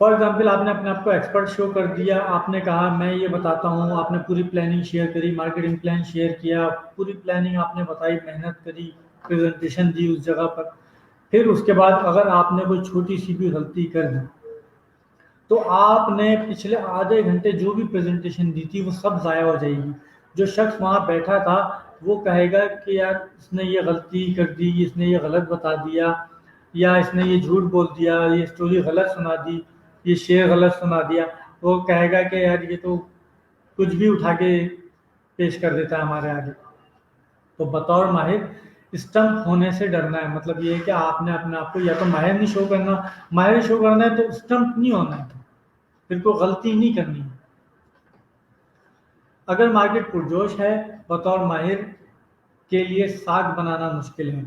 For example آپ نے اپنے آپ کو ایکسپرٹ شو کر دیا، آپ نے کہا میں یہ بتاتا ہوں، آپ نے پوری پلاننگ شیئر کری، مارکیٹنگ پلان شیئر کیا، پوری پلاننگ آپ نے بتائی، محنت کری، پریزنٹیشن دی اس جگہ پر. پھر اس کے بعد اگر آپ نے کوئی چھوٹی سی بھی غلطی کر دی تو آپ نے پچھلے آدھے گھنٹے جو بھی پریزنٹیشن دی تھی وہ سب ضائع ہو جائے گی. جو شخص وہاں بیٹھا تھا وہ کہے گا کہ یار اس نے یہ غلطی کر دی، اس نے یہ غلط بتا دیا، یا اس نے یہ جھوٹ بول دیا، یہ اسٹوری غلط سنا دی، یہ شعر غلط سنا دیا. وہ کہے گا کہ یار یہ تو کچھ بھی اٹھا کے پیش کر دیتا ہے ہمارے آگے. تو بطور ماہر اسٹمپ ہونے سے ڈرنا ہے. مطلب یہ ہے کہ آپ نے اپنے آپ کو یا تو ماہر نہیں شو کرنا، ماہر شو کرنا ہے تو اسٹمپ نہیں ہونا ہے، پھر کوئی غلطی نہیں کرنی ہے. اگر مارکیٹ پرجوش ہے بطور ماہر کے لیے ساکھ بنانا مشکل ہے،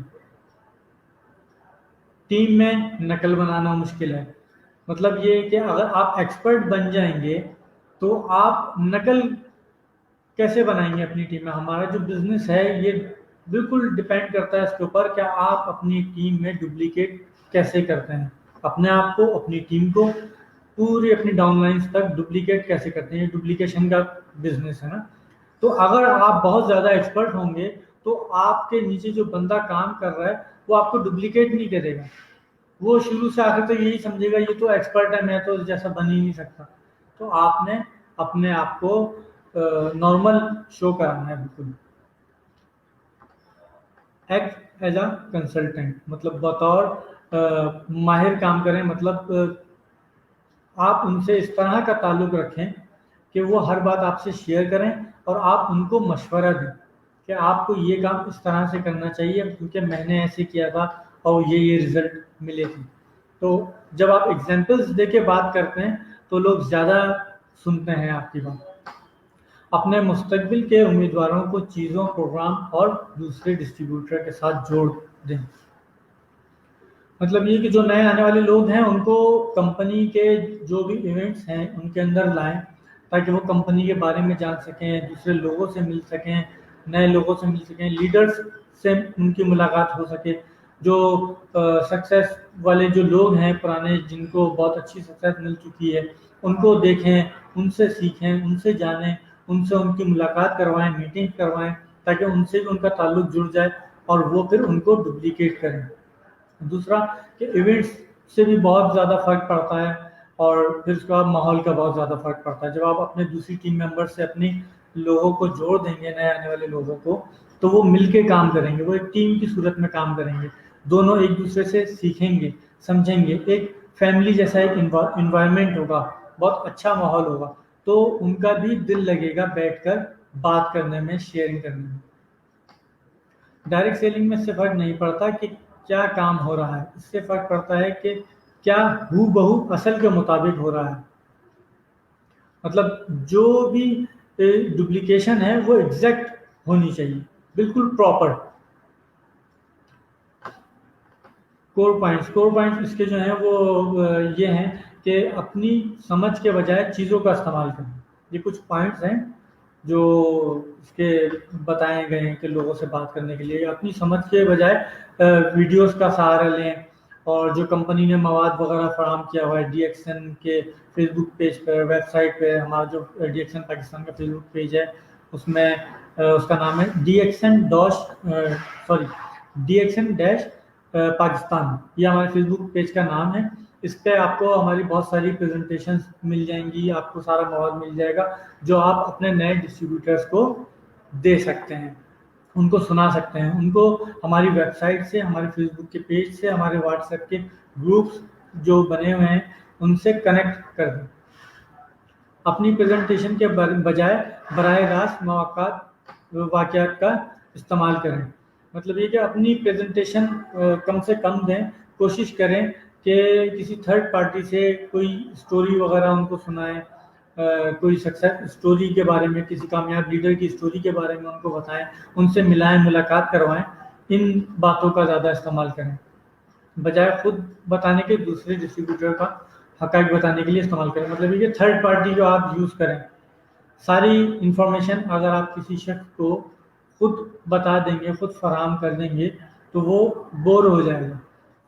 ٹیم میں نقل بنانا مشکل ہے. مطلب یہ کہ اگر آپ ایکسپرٹ بن جائیں گے تو آپ نقل کیسے بنائیں گے اپنی ٹیم میں؟ ہمارا جو بزنس ہے یہ بالکل ڈپینڈ کرتا ہے اس کے اوپر کہ آپ اپنی ٹیم میں ڈپلیکیٹ کیسے کرتے ہیں، اپنے آپ کو، اپنی ٹیم کو، پوری اپنی ڈاؤن لائنس تک ڈپلیکیٹ کیسے کرتے ہیں. یہ ڈپلیکیشن کا بزنس ہے نا. تو اگر آپ بہت زیادہ ایکسپرٹ ہوں گے تو آپ کے نیچے جو بندہ کام کر رہا ہے وہ آپ کو ڈپلیکیٹ نہیں کرے گا. وہ شروع سے آخر تک یہی سمجھے گا یہ تو ایکسپرٹ ہے، میں تو اس جیسا بن ہی نہیں سکتا. تو آپ نے اپنے آپ کو نارمل شو کرانا ہے بالکل. ایکٹ ایز اے کنسلٹنٹ، مطلب بطور ماہر کام کریں. مطلب آپ ان سے اس طرح کا تعلق رکھیں کہ وہ ہر بات آپ سے شیئر کریں اور آپ ان کو مشورہ دیں کہ آپ کو یہ کام اس طرح سے کرنا چاہیے کیونکہ میں نے ایسے کیا تھا اور یہ رزلٹ ملے تھے. تو جب آپ ایگزامپلس دے کے بات کرتے ہیں تو لوگ زیادہ سنتے ہیں آپ کی بات. اپنے مستقبل کے امیدواروں کو چیزوں، پروگرام اور دوسرے ڈسٹریبیوٹر کے ساتھ جوڑ دیں. مطلب یہ کہ جو نئے آنے والے لوگ ہیں ان کو کمپنی کے جو بھی ایونٹس ہیں ان کے اندر لائیں تاکہ وہ کمپنی کے بارے میں جان سکیں، دوسرے لوگوں سے مل سکیں، نئے لوگوں سے مل سکیں، لیڈرز سے ان کی ملاقات ہو سکے. جو سکسیس والے جو لوگ ہیں پرانے، جن کو بہت اچھی سکسیس مل چکی ہے، ان کو دیکھیں، ان سے سیکھیں، ان سے جانیں، ان سے ان کی ملاقات کروائیں، میٹنگ کروائیں تاکہ ان سے بھی ان کا تعلق جڑ جائے اور وہ پھر ان کو ڈپلیکیٹ کریں. دوسرا کہ ایونٹس سے بھی بہت زیادہ فرق پڑتا ہے اور پھر اس کے بعد ماحول کا بہت زیادہ فرق پڑتا ہے. جب آپ اپنے دوسری ٹیم ممبر سے اپنی لوگوں کو جوڑ دیں گے، نئے آنے والے لوگوں کو، تو وہ مل کے کام کریں گے، وہ ایک ٹیم کی صورت میں کام کریں گے. دونوں ایک دوسرے سے سیکھیں گے، سمجھیں گے. ایک فیملی جیسا ایک انوائرمنٹ ہوگا، بہت اچھا ماحول ہوگا، تو ان کا بھی دل لگے گا بیٹھ کر بات کرنے میں، شیئرنگ کرنے میں. ڈائریکٹ سیلنگ میں اس سے فرق نہیں پڑتا کہ کیا کام ہو رہا ہے، اس سے فرق پڑتا ہے کہ کیا ہو بہو اصل کے مطابق ہو رہا ہے. مطلب جو بھی ڈپلیکیشن ہے وہ ایگزیکٹ ہونی چاہیے، بالکل پراپر. کور پوائنٹس اس کے جو ہیں وہ یہ ہیں کہ اپنی سمجھ کے بجائے چیزوں کا استعمال کریں. یہ کچھ پوائنٹس ہیں جو اس کے بتائے گئے ہیں کہ لوگوں سے بات کرنے کے لیے اپنی سمجھ کے بجائے ویڈیوز کا سہارا لیں، اور جو کمپنی نے مواد وغیرہ فراہم کیا ہوا ہے ڈی ایکسن کے فیس بک پیج پہ، ویب سائٹ پہ، ہمارا جو ڈی ایکسن پاکستان کا فیس بک پیج ہے اس میں اس کا نام ہے ڈی ایکسن ڈیش پاکستان. یہ ہمارے فیس بک پیج کا نام ہے. اس پہ آپ کو ہماری بہت ساری پریزنٹیشنز مل جائیں گی، آپ کو سارا مواد مل جائے گا جو آپ اپنے نئے ڈسٹریبیوٹرز کو دے سکتے ہیں، ان کو سنا سکتے ہیں. ان کو ہماری ویب سائٹ سے، ہمارے فیس بک کے پیج سے، ہمارے واٹس ایپ کے گروپس جو بنے ہوئے ہیں ان سے کنیکٹ کر دیں. اپنی پریزنٹیشن کے بجائے براہ راست واقعات کا استعمال کریں. مطلب یہ کہ اپنی پریزنٹیشن کم سے کم دیں، کوشش کریں کہ کسی تھرڈ پارٹی سے کوئی اسٹوری وغیرہ ان کو سنائیں، کوئی سکسیس اسٹوری کے بارے میں، کسی کامیاب لیڈر کی اسٹوری کے بارے میں ان کو بتائیں، ان سے ملائیں، ملاقات کروائیں. ان باتوں کا زیادہ استعمال کریں بجائے خود بتانے کے دوسرے ڈسٹریبیوٹر کا حقائق بتانے کے لیے استعمال کریں. مطلب یہ کہ تھرڈ پارٹی جو آپ یوز کریں، ساری انفارمیشن اگر آپ کسی شخص کو خود بتا دیں گے، خود فراہم کر دیں گے تو وہ بور ہو جائے گا.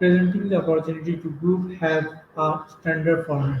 presenting the opportunity to group have a standard format.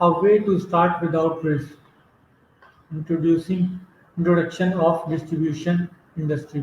A way to start without risk. Introduction of distribution industry.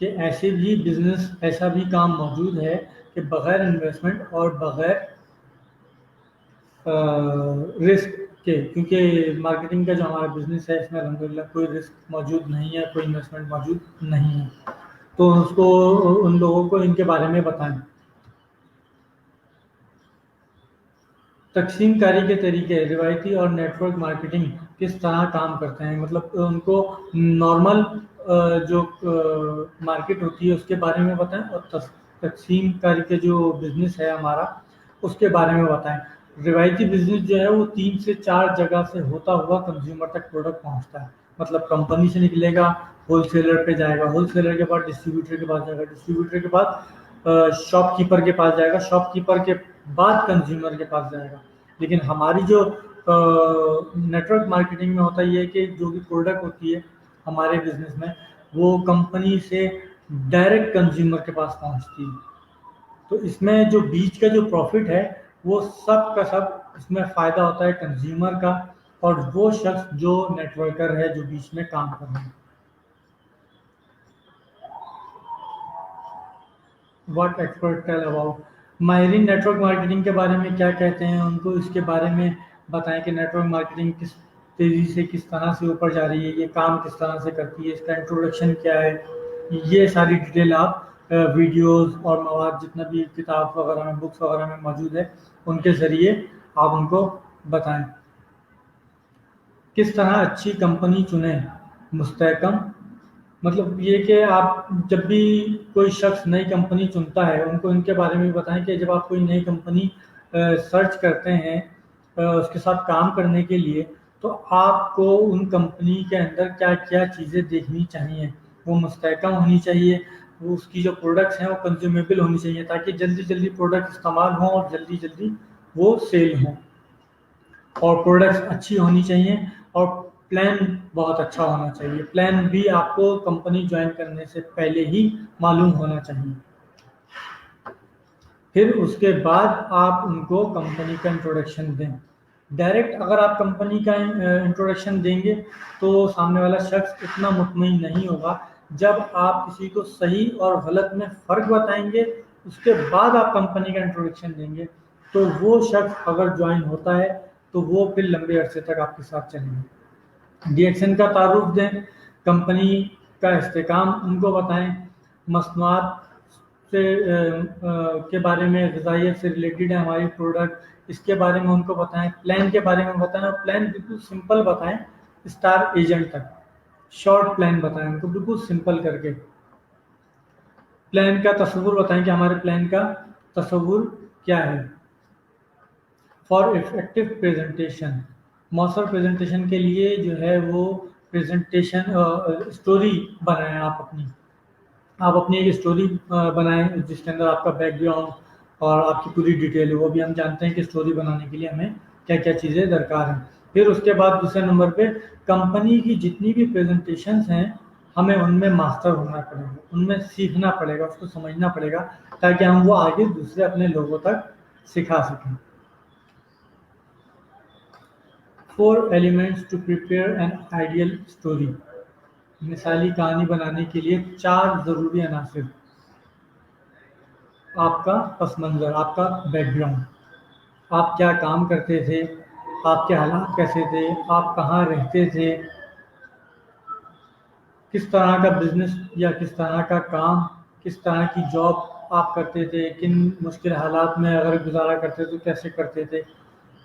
کہ ایسا بھی کام موجود ہے کہ بغیر انویسٹمنٹ اور بغیر رسک کے، کیونکہ مارکیٹنگ کا جو ہمارا بزنس ہے اس میں الحمدللہ کوئی رسک موجود نہیں ہے، کوئی انویسٹمنٹ موجود نہیں ہے، تو ان لوگوں کو ان کے بارے میں بتائیں۔ تقسیم کاری کے طریقے، روایتی اور نیٹ ورک مارکیٹنگ کس طرح کام کرتے ہیں، مطلب ان کو نارمل جو مارکیٹ ہوتی ہے اس کے بارے میں بتائیں، اور تقسیم کاری کے جو بزنس ہے ہمارا اس کے بارے میں بتائیں۔ روایتی بزنس جو ہے وہ 3 سے 4 جگہ سے ہوتا ہوا کنزیومر تک پروڈکٹ پہنچتا ہے، مطلب کمپنی سے نکلے گا، ہول سیلر پہ جائے گا، ہول سیلر کے بعد ڈسٹریبیوٹر کے پاس جائے گا، ڈسٹریبیوٹر کے بعد شاپ کیپر کے پاس جائے گا، شاپ کیپر کے بعد کنزیومر کے پاس جائے گا۔ لیکن ہماری جو نیٹ ورک مارکیٹنگ میں ہوتا یہ ہے کہ جو بھی پروڈکٹ ہوتی ہے ہمارے بزنس میں وہ کمپنی سے ڈائریکٹ کنزیومر کے پاس پہنچتی ہے، تو اس میں جو بیچ کا جو پروفٹ ہے وہ سب کا سب اس میں فائدہ ہوتا ہے کنزیومر کا اور وہ شخص جو نیٹ ورکر ہے جو بیچ میں کام کر رہا ہے۔ واٹ ایکسپرٹ ٹیل اباؤٹ، ماہرین نیٹ ورک مارکیٹنگ کے بارے میں کیا کہتے ہیں، ان کو اس کے بارے میں بتائیں کہ نیٹ ورک مارکیٹنگ کس تیزی سے کس طرح سے اوپر جا رہی ہے، یہ کام کس طرح سے کرتی ہے، اس کا انٹروڈکشن کیا ہے، یہ ساری ڈیٹیل آپ ویڈیوز اور مواد جتنا بھی کتاب وغیرہ میں بکس وغیرہ میں موجود ہے ان کے ذریعے آپ ان کو بتائیں۔ کس طرح اچھی کمپنی چنیں، مستحکم، مطلب یہ کہ آپ جب بھی کوئی شخص نئی کمپنی چنتا ہے ان کو ان کے بارے میں بتائیں کہ جب آپ کوئی نئی کمپنی سرچ کرتے ہیں اس کے ساتھ کام کرنے کے لیے تو آپ کو ان کمپنی کے اندر کیا کیا چیزیں دیکھنی چاہیے، وہ مستحکم ہونی چاہیے، وہ اس کی جو پروڈکٹس ہیں وہ کنزیومیبل ہونی چاہیے تاکہ جلدی جلدی پروڈکٹ استعمال ہوں اور جلدی جلدی وہ سیل ہوں، اور پروڈکٹس اچھی ہونی چاہیے، اور پلان بہت اچھا ہونا چاہیے، پلان بھی آپ کو کمپنی جوائن کرنے سے پہلے ہی معلوم ہونا چاہیے۔ پھر اس کے بعد آپ ان کو کمپنی کا انٹروڈکشن دیں۔ ڈائریکٹ اگر آپ کمپنی کا انٹروڈکشن دیں گے تو سامنے والا شخص اتنا مطمئن نہیں ہوگا، جب آپ کسی کو صحیح اور غلط میں فرق بتائیں گے اس کے بعد آپ کمپنی کا انٹروڈکشن دیں گے تو وہ شخص اگر جوائن ہوتا ہے تو وہ پھر لمبے عرصے تک آپ کے ساتھ چلیں گے۔ ڈی ایکشن کا تعارف دیں، کمپنی کا استحکام ان کو بتائیں، مصنوعات سے کے بارے میں، غذائیت سے ریلیٹڈ ہے ہماری پروڈکٹ، اس کے بارے میں ان کو بتائیں، پلان کے بارے میں بتائیں، اور پلان بالکل سمپل بتائیں، اسٹار ایجنٹ تک شارٹ پلان بتائیں ان کو بالکل سمپل کر کے۔ پلان کا تصور بتائیں کہ ہمارے پلان کا تصور کیا ہے۔ فار افیکٹو پریزنٹیشن، مؤثر پریزنٹیشن کے لیے جو ہے وہ پریزنٹیشن اسٹوری بنائیں، آپ اپنی ایک اسٹوری بنائیں جس کے اندر آپ کا بیک گراؤنڈ اور آپ کی پوری ڈیٹیل ہے، وہ بھی ہم جانتے ہیں کہ اسٹوری بنانے کے لیے ہمیں کیا کیا چیزیں درکار ہیں۔ پھر اس کے بعد دوسرے نمبر پہ کمپنی کی جتنی بھی پریزنٹیشنز ہیں ہمیں ان میں ماسٹر ہونا پڑے گا، ان میں سیکھنا پڑے گا، اس کو سمجھنا پڑے گا تاکہ ہم وہ آگے دوسرے اپنے لوگوں تک سکھا سکیں۔ 4 elements to prepare an ideal story، مثالی کہانی بنانے کے لیے 4 ضروری عناصر۔ آپ کا پس منظر، آپ کا بیک گراؤنڈ، آپ کیا کام کرتے تھے، آپ کے حالات کیسے تھے، آپ کہاں رہتے تھے، کس طرح کا بزنس یا کس طرح کا کام، کس طرح کی جاب آپ کرتے تھے، کن مشکل حالات میں اگر گزارا کرتے تو کیسے کرتے تھے،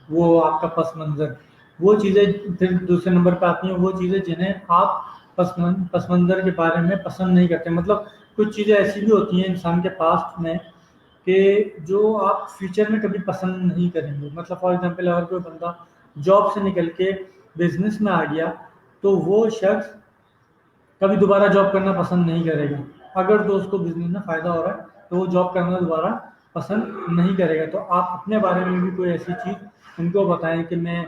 وہ آپ کا پس منظر۔ وہ چیزیں پھر دوسرے نمبر پہ آتی ہیں وہ چیزیں جنہیں آپ پس منظر کے بارے میں پسند نہیں کرتے، مطلب کچھ چیزیں ایسی بھی ہوتی ہیں انسان کے پاسٹ میں کہ جو آپ فیوچر میں کبھی پسند نہیں کریں گے، مطلب فار ایگزامپل اگر کوئی بندہ جاب سے نکل کے بزنس میں آ گیا تو وہ شخص کبھی دوبارہ جاب کرنا پسند نہیں کرے گا، اگر تو اس کو بزنس میں فائدہ ہو رہا ہے تو وہ جاب کرنا دوبارہ پسند نہیں کرے گا۔ تو آپ اپنے بارے میں بھی کوئی ایسی چیز ان کو بتائیں کہ میں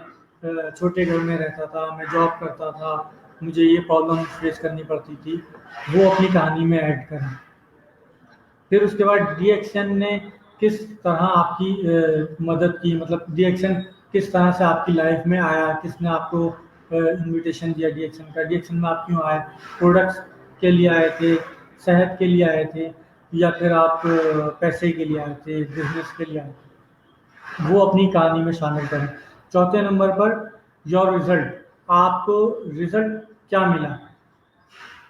چھوٹے گھر میں رہتا تھا، میں جاب کرتا تھا، مجھے یہ پرابلم فیس کرنی پڑتی تھی، وہ اپنی کہانی میں ایڈ کریں۔ پھر اس کے بعد ڈی ایکشن نے کس طرح آپ کی مدد کی، مطلب ڈی ایکشن کس طرح سے آپ کی لائف میں آیا، کس نے آپ کو انویٹیشن دیا ڈی ایکشن کا، ڈی ایکشن میں آپ کیوں آئے، پروڈکٹس کے لیے آئے تھے، صحت کے لیے آئے تھے یا پھر آپ پیسے کے لیے آئے تھے، بزنس کے لیے آئے تھے، وہ اپنی کہانی میں شامل کریں۔ چوتھے نمبر پر یور رزلٹ، آپ کو رزلٹ کیا ملا؟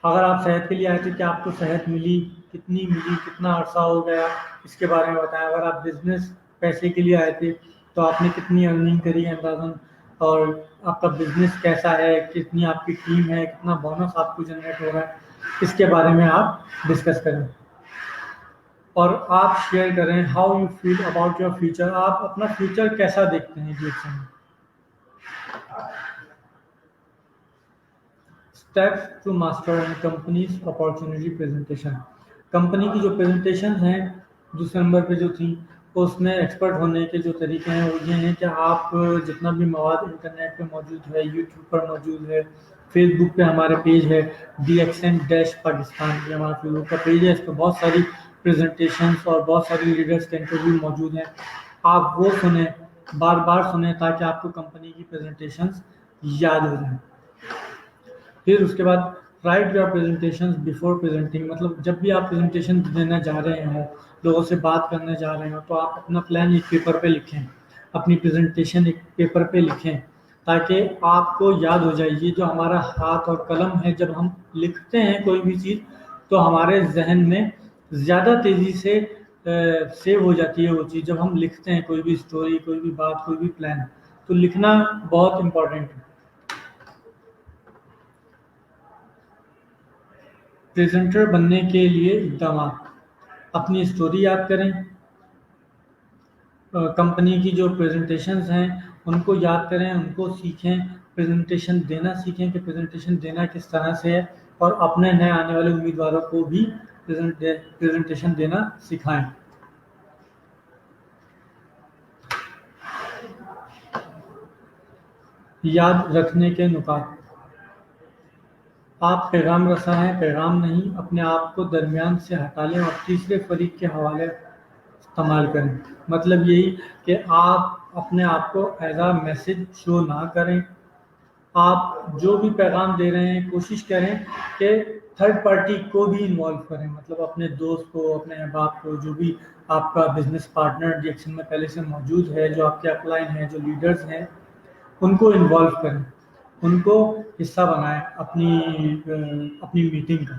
اگر آپ صحت کے لیے آئے تھے، کیا آپ کو صحت ملی، کتنی ملی، کتنا عرصہ ہو گیا، اس کے بارے میں بتائیں۔ اگر آپ بزنس پیسے کے لیے آئے تھے تو آپ نے کتنی ارننگ کری ہے اندازاً، اور آپ کا بزنس کیسا ہے، کتنی آپ کی ٹیم ہے، کتنا بونس آپ کو جنریٹ ہو رہا ہے، اس کے بارے میں آپ ڈسکس کریں۔ اور آپ شیئر کریں how you feel about your future, آپ اپنا فیوچر کیسا دیکھتے ہیں جی میں۔ Steps to master and companies opportunity presentation, company کی جو پریزنٹیشنز ہیں دوسرے نمبر پہ جو تھیں، اس میں ایکسپرٹ ہونے کے جو طریقے ہیں وہ یہ ہیں کہ آپ جتنا بھی مواد انٹرنیٹ پہ موجود ہے، یوٹیوب پر موجود ہے، فیس بک پہ ہمارے پیج ہے ڈی ایکسن ڈیش پاکستان، یہ ہمارا فیس بک کا پیج ہے، اس پہ بہت ساری پریزنٹیشنز اور بہت ساری لیڈرس کے انٹرویو موجود ہیں، آپ وہ سنیں، بار بار سنیں تاکہ آپ کو کمپنی کی پریزنٹیشنز یاد ہو جائیں۔ پھر اس کے بعد write your presentation before presenting, مطلب جب بھی آپ پریزنٹیشن دینے جا رہے ہوں، لوگوں سے بات کرنے جا رہے ہوں، تو آپ اپنا پلان ایک پیپر پہ لکھیں، اپنی پریزنٹیشن ایک پیپر پہ لکھیں تاکہ آپ کو یاد ہو جائے۔ یہ جو ہمارا ہاتھ اور قلم ہے، جب ہم لکھتے ہیں کوئی بھی چیز تو ہمارے ذہن میں زیادہ تیزی سے سیو ہو جاتی ہے وہ چیز، جب ہم لکھتے ہیں کوئی بھی اسٹوری، کوئی بھی بات، کوئی بھی پلان، تو لکھنا بہت امپورٹنٹ ہے۔ پریزنٹر بننے کے لیے اقدامات، اپنی اسٹوری یاد کریں، کمپنی کی جو پریزنٹیشنز ہیں ان کو یاد کریں، ان کو سیکھیں، پریزنٹیشن دینا سیکھیں کہ پریزنٹیشن دینا کس طرح سے ہے، اور اپنے نئے آنے والے امیدواروں کو بھی پریزنٹیشن دینا سکھائیں۔ یاد رکھنے کے نکات، آپ پیغام رساں ہیں، پیغام نہیں، اپنے آپ کو درمیان سے ہٹا لیں اور تیسرے فریق کے حوالے استعمال کریں۔ مطلب یہی کہ آپ اپنے آپ کو ایز اے میسج شو نہ کریں، آپ جو بھی پیغام دے رہے ہیں کوشش کریں کہ تھرڈ پارٹی کو بھی انوالو کریں، مطلب اپنے دوست کو، اپنے احباب کو، جو بھی آپ کا بزنس پارٹنر ڈی ایکشن میں پہلے سے موجود ہے، جو آپ کے اپ لائن ہیں، جو لیڈرز ہیں، ان کو انوالو کریں، ان کو حصہ بنائیں اپنی میٹنگ کا۔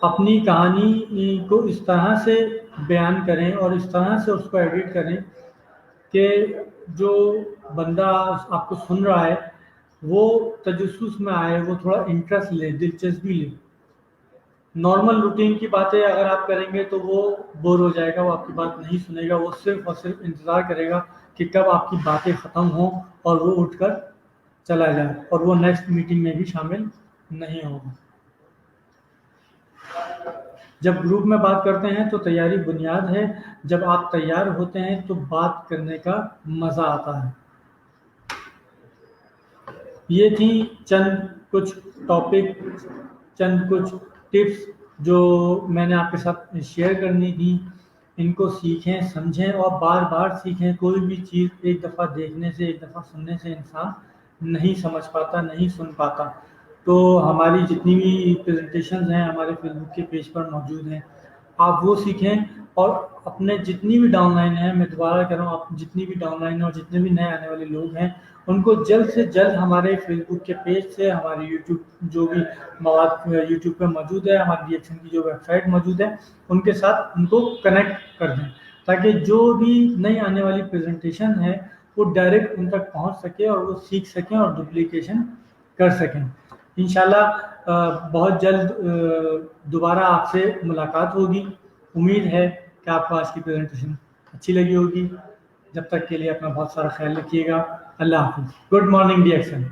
اپنی کہانی کو اس طرح سے بیان کریں اور اس طرح سے اس کو ایڈٹ کریں کہ جو بندہ آپ کو سن رہا ہے وہ تجسس میں آئے، وہ تھوڑا انٹرسٹ لے، دلچسپی لے۔ نارمل روٹین کی باتیں اگر آپ کریں گے تو وہ بور ہو جائے گا، وہ آپ کی بات نہیں سنے گا، وہ صرف اور صرف انتظار کرے گا کہ کب آپ کی باتیں ختم ہوں اور وہ اٹھ کر چلا جائے، اور وہ نیکسٹ میٹنگ میں بھی شامل نہیں ہوگا۔ جب گروپ میں بات کرتے ہیں تو تیاری بنیاد ہے، جب آپ تیار ہوتے ہیں تو بات کرنے کا مزہ آتا ہے۔ یہ تھی چند کچھ ٹاپک، چند کچھ ٹپس جو میں نے آپ کے ساتھ شیئر کرنی تھی۔ ان کو سیکھیں، سمجھیں اور بار بار سیکھیں۔ کوئی بھی چیز ایک دفعہ دیکھنے سے، ایک دفعہ سننے سے انسان نہیں سمجھ پاتا، نہیں سن پاتا۔ تو ہماری جتنی بھی پریزنٹیشنز ہیں ہمارے فیس بک کے پیج پر موجود ہیں، آپ وہ سیکھیں، اور اپنے جتنی بھی ڈاؤن لائن ہیں، میں دوبارہ کہہ رہا ہوں، آپ جتنی بھی ڈاؤن لائن ہیں اور جتنے بھی نئے آنے والے لوگ ہیں، ان کو جلد سے جلد ہمارے فیس بک کے پیج سے، ہمارے یوٹیوب جو بھی مواد یوٹیوب پہ موجود ہے، ہماری ڈی ایکشن کی جو ویب سائٹ موجود ہے، ان کے ساتھ ان کو کنیکٹ کر دیں تاکہ جو بھی نئی آنے والی پریزنٹیشن ہے وہ ڈائریکٹ ان تک پہنچ سکے اور وہ سیکھ سکیں اور ڈپلیکیشن کر سکیں۔ انشاءاللہ بہت جلد دوبارہ آپ سے ملاقات ہوگی۔ امید ہے کہ آپ کو آج کی پریزنٹیشن اچھی لگی ہوگی۔ جب تک کے لیے اپنا بہت سارا خیال رکھیے گا۔ اللہ حافظ۔ Good morning D action.